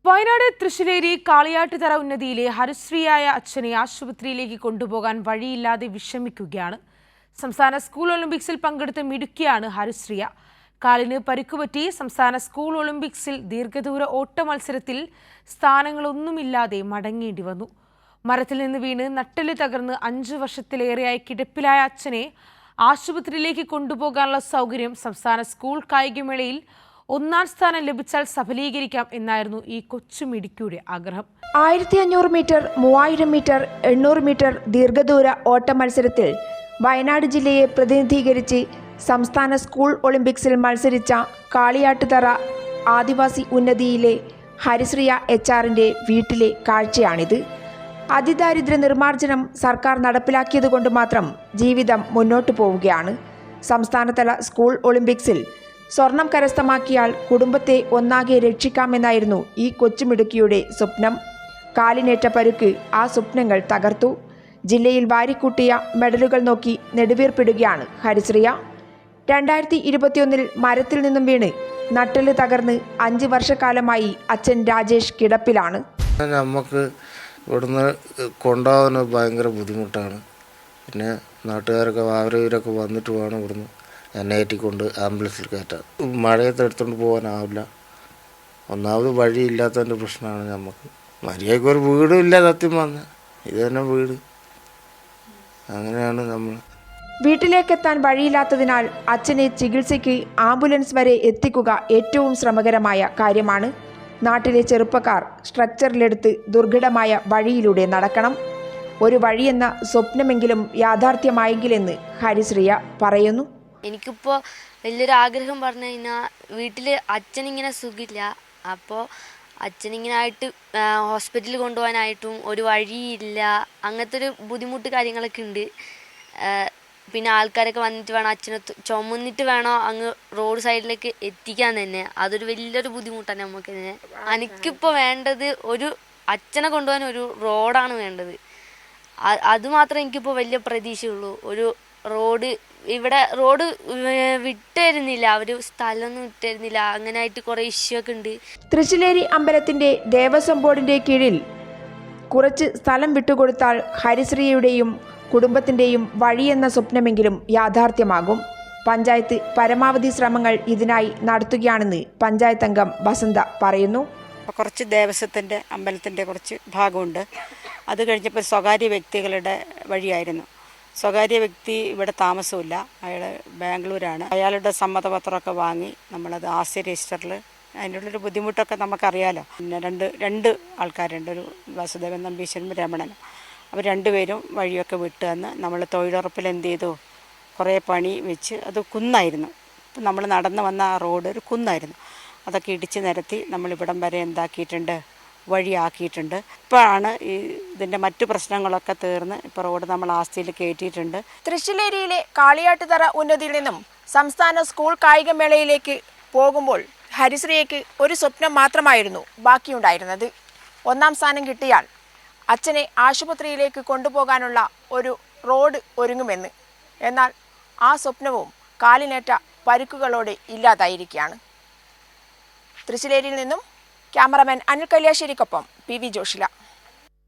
വയനാട് തൃശ്ശിലേരി കാളിയാട്ടുതറ ഉന്നതിയിലെ ഹരിശ്രീയായ അച്ഛനെ ആശുപത്രിയിലേക്ക് കൊണ്ടുപോകാൻ വഴിയില്ലാതെ വിഷമിക്കുകയാണ്. സംസ്ഥാന സ്കൂൾ ഒളിമ്പിക്സിൽ പങ്കെടുത്ത മിടുക്കിയാണ് ഹരിശ്രീയ. കാലിന് പരിക്കുപറ്റി സംസ്ഥാന സ്കൂൾ ഒളിമ്പിക്സിൽ ദീർഘദൂര ഓട്ട മത്സരത്തിൽ സ്ഥാനങ്ങളൊന്നുമില്ലാതെ മടങ്ങേണ്ടി വന്നു. മരത്തിൽ നിന്ന് വീണ് നട്ടെല്ല് തകർന്ന് 5 വർഷത്തിലേറെയായി കിടപ്പിലായ അച്ഛനെ ആശുപത്രിയിലേക്ക് കൊണ്ടുപോകാനുള്ള സൗകര്യം സംസ്ഥാന സ്കൂൾ കായികമേളയിൽ 1ാം സ്ഥാനം ലഭിച്ചാൽ സഫലീകരിക്കാം എന്നായിരുന്നു ഈ കൊച്ചുമിടുക്കിയുടെ ആഗ്രഹം. 1500 മീറ്റർ, 3000 മീറ്റർ, 800 മീറ്റർ ദീർഘദൂര ഓട്ട മത്സരത്തിൽ വയനാട് ജില്ലയെ പ്രതിനിധീകരിച്ച് സംസ്ഥാന സ്കൂൾ ഒളിമ്പിക്സിൽ മത്സരിച്ച കാളിയാട്ടുതറ ആദിവാസി ഉന്നതിയിലെ ഹരിശ്രീയ HR-ന്റെ വീട്ടിലെ കാഴ്ചയാണിത്. അതിദാരിദ്ര്യ നിർമ്മാർജ്ജനം സർക്കാർ നടപ്പിലാക്കിയതുകൊണ്ട് മാത്രം ജീവിതം മുന്നോട്ടു പോവുകയാണ്. സംസ്ഥാനതല സ്കൂൾ ഒളിമ്പിക്സിൽ സ്വർണം കരസ്ഥമാക്കിയാൽ കുടുംബത്തെ ഒന്നാകെ രക്ഷിക്കാമെന്നായിരുന്നു ഈ കൊച്ചുമിടുക്കിയുടെ സ്വപ്നം. കാലിനേറ്റ പരുക്ക് ആ സ്വപ്നങ്ങൾ തകർത്തു. ജില്ലയിൽ വാരിക്കൂട്ടിയ മെഡലുകൾ നോക്കി നെടുവീർപ്പിടുകയാണ് ഹരിശ്രീയ. 2021 മരത്തിൽ നിന്നും വീണ് നട്ടെല്ല് തകർന്ന് 5 വർഷക്കാലമായി അച്ഛൻ രാജേഷ് കിടപ്പിലാണ്. നമുക്ക് ഇവിടുന്ന് കൊണ്ടുപോകാൻ ഭയങ്കര ബുദ്ധിമുട്ടാണ്. പിന്നെ നാട്ടുകാരൊക്കെ അവരവരൊക്കെ വന്നിട്ട് വേണം ഇവിടുന്ന് എന്നെ ഏറ്റിക്കൊണ്ട് ആംബുലൻസിൽ കയറ്റാൻ. മഴയത്ത് എടുത്തുകൊണ്ട് പോകാനാവില്ല. ഒന്നാമത് വഴിയില്ലാത്തതിൻ്റെ പ്രശ്നമാണ് നമുക്ക്. മര്യാദയ്ക്ക് ഒരു വീടും ഇല്ല. സത്യം വന്ന് ഇത് തന്നെ വീട്. അങ്ങനെയാണ് നമ്മൾ. വീട്ടിലേക്കെത്താൻ വഴിയില്ലാത്തതിനാൽ അച്ഛനെ ചികിത്സയ്ക്ക് ആംബുലൻസ് വരെ എത്തിക്കുക ഏറ്റവും ശ്രമകരമായ കാര്യമാണ്. നാട്ടിലെ ചെറുപ്പക്കാർ സ്ട്രക്ചറിലെടുത്ത് ദുർഘടമായ വഴിയിലൂടെ നടക്കണം. ഒരു വഴിയെന്ന സ്വപ്നമെങ്കിലും യാഥാർത്ഥ്യമായെങ്കിലെന്ന് ഹരിശ്രീയ പറയുന്നു. എനിക്കിപ്പോൾ വലിയൊരു ആഗ്രഹം പറഞ്ഞു കഴിഞ്ഞാൽ വീട്ടിൽ അച്ഛനിങ്ങനെ സുഖമില്ല. അപ്പോൾ അച്ഛനിങ്ങനെ ആയിട്ട് ഹോസ്പിറ്റലിൽ കൊണ്ടുപോകാനായിട്ടും ഒരു വഴിയില്ല. അങ്ങനത്തെ ഒരു ബുദ്ധിമുട്ട് കാര്യങ്ങളൊക്കെ ഉണ്ട്. പിന്നെ ആൾക്കാരൊക്കെ വന്നിട്ട് വേണം അച്ഛനെ ചുമന്നിട്ട് വേണം അങ്ങ് റോഡ് സൈഡിലേക്ക് എത്തിക്കാൻ തന്നെ. അതൊരു വലിയൊരു ബുദ്ധിമുട്ടാണ് നമുക്ക് തന്നെ. എനിക്കിപ്പോൾ വേണ്ടത് ഒരു അച്ഛനെ കൊണ്ടുപോകാൻ ഒരു റോഡാണ് വേണ്ടത്. അതുമാത്രമേ എനിക്കിപ്പോൾ വലിയ പ്രതീക്ഷയുള്ളൂ. ഒരു റോഡ് ഇവിടെ റോഡ് വിട്ടുതരുന്നില്ല, അവർ സ്ഥലമൊന്നും വിട്ടുതരുന്നില്ല. അങ്ങനെയായിട്ട് കുറേ ഇഷ്യൂ ഒക്കെ ഉണ്ട്. തൃശ്ശിലേരി അമ്പലത്തിന്റെ ദേവസ്വം ബോർഡിന്റെ കീഴിൽ കുറച്ച് സ്ഥലം വിട്ടുകൊടുത്താൽ ഹരിശ്രീയുടെയും കുടുംബത്തിന്റെയും വഴിയെന്ന സ്വപ്നമെങ്കിലും യാഥാർത്ഥ്യമാകും. പഞ്ചായത്ത് പരമാവധി ശ്രമങ്ങൾ ഇതിനായി നടത്തുകയാണെന്ന് പഞ്ചായത്ത് അംഗം വസന്ത പറയുന്നു. കുറച്ച് ദേവസ്വത്തിൻ്റെ അമ്പലത്തിൻ്റെ കുറച്ച് ഭാഗമുണ്ട്. അത് കഴിഞ്ഞപ്പോൾ സ്വകാര്യ വ്യക്തികളുടെ വഴിയായിരുന്നു. സ്വകാര്യ വ്യക്തി ഇവിടെ താമസമില്ല, അയാൾ ബാംഗ്ലൂരാണ്. അയാളുടെ സമ്മതപത്രമൊക്കെ വാങ്ങി നമ്മളത് ആസ്തി രജിസ്റ്ററിൽ അതിനുള്ളൊരു ബുദ്ധിമുട്ടൊക്കെ നമുക്കറിയാലോ. പിന്നെ രണ്ട് ആൾക്കാരുണ്ട്, ഒരു വാസുദേവൻ നമ്പീശനും രമണനും. അവർ രണ്ടുപേരും വഴിയൊക്കെ വിട്ട് തന്ന് നമ്മൾ തൊഴിലുറപ്പിൽ എന്ത് ചെയ്തു, കുറേ പണി വെച്ച് അത് കുന്നായിരുന്നു. ഇപ്പം നമ്മൾ നടന്നു വന്ന ആ റോഡ് ഒരു കുന്നായിരുന്നു. അതൊക്കെ ഇടിച്ച് നിരത്തി നമ്മളിവിടം വരെ എന്താക്കിയിട്ടുണ്ട്, വഴിയാക്കിയിട്ടുണ്ട്. ഇപ്പോഴാണ് ഇതിൻ്റെ മറ്റു പ്രശ്നങ്ങളൊക്കെ തീർന്ന് ഇപ്പോൾ റോഡ് നമ്മൾ ആസ്തിയിൽ കയറ്റിയിട്ടുണ്ട്. തൃശ്ശിലേരിയിലെ കാളിയാട്ടുതറ ഉന്നതിയിൽ നിന്നും സംസ്ഥാന സ്കൂൾ കായികമേളയിലേക്ക് പോകുമ്പോൾ ഹരിശ്രീയയ്ക്ക് ഒരു സ്വപ്നം മാത്രമായിരുന്നു ബാക്കിയുണ്ടായിരുന്നത്. 1ാം സ്ഥാനം കിട്ടിയാൽ അച്ഛനെ ആശുപത്രിയിലേക്ക് കൊണ്ടുപോകാനുള്ള ഒരു റോഡ് ഒരുങ്ങുമെന്ന്. എന്നാൽ ആ സ്വപ്നവും കാലിനേറ്റ പരുക്കുകളോടെ ഇല്ലാതായിരിക്കുകയാണ്. തൃശ്ശിലേരിയിൽ നിന്നും ക്യാമറമാൻ അനിൽ കല്യാശ്ശേരിക്കൊപ്പം PV ജോഷില.